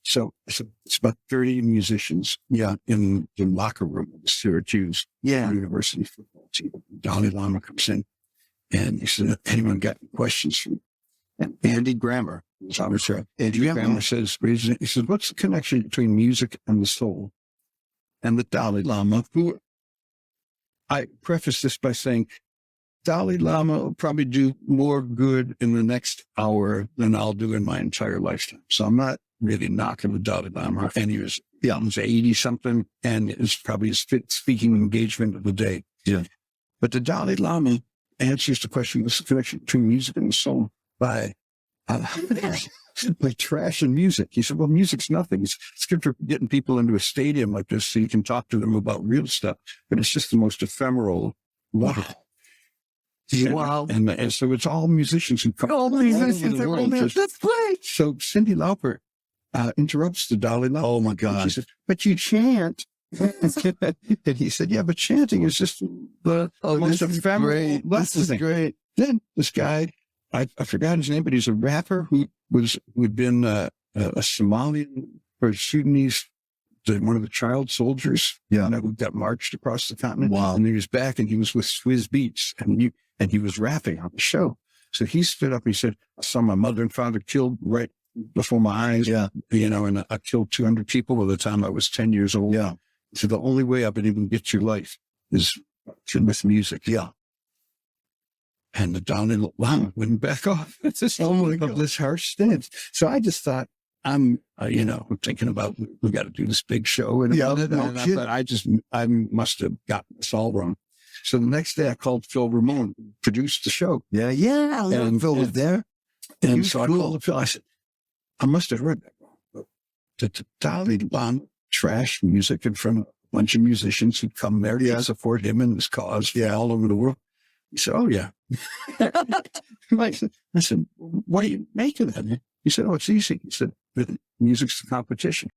So it's about 30 musicians, in the locker room of the Syracuse University football team. Dalai Lama comes in and he said, anyone got any questions for me? And Andy Grammer, Andy Grammer says, he says, what's the connection between music and the soul? And the Dalai Lama, who I preface this by saying, Dalai Lama will probably do more good in the next hour than I'll do in my entire lifetime. So I'm not really knocking the Dalai Lama. And he was 80 something, and it's probably his speaking engagement of the day. Yeah. But the Dalai Lama answers the question, what's the connection between music and the soul? By trash and music. He said, well, music's nothing. It's good for getting people into a stadium like this so you can talk to them about real stuff, but it's just the most ephemeral. Wow. And so it's all musicians who come. All musicians. That's great. So Cyndi Lauper interrupts the Dalai Lama. Oh my God. She said, but you chant. And he said, yeah, but chanting is just the most ephemeral. This is great. Then this guy, I forgot his name, but he's a rapper who'd been a Somalian or Sudanese, one of the child soldiers, who got marched across the continent. Wow. And he was back and he was with Swizz Beatz and he was rapping on the show. So he stood up and he said, I saw my mother and father killed right before my eyes. Yeah. And I killed 200 people by the time I was 10 years old. Yeah. So the only way I've been able to get through life is with music. Yeah. And the Dalai Lama wouldn't back off. It's just this harsh stance. So I just thought, I'm thinking about, we got to do this big show. And I must have gotten this all wrong. So the next day I called Phil Ramone, who produced the show. Yeah. And Phil was there. And so I called Phil. I said, I must have heard that wrong. The Dalai Lama trash music in front of a bunch of musicians who come there to support him and his cause all over the world. He said, oh, yeah. I said, what do you make of that? He said, oh, it's easy. He said, music's the competition.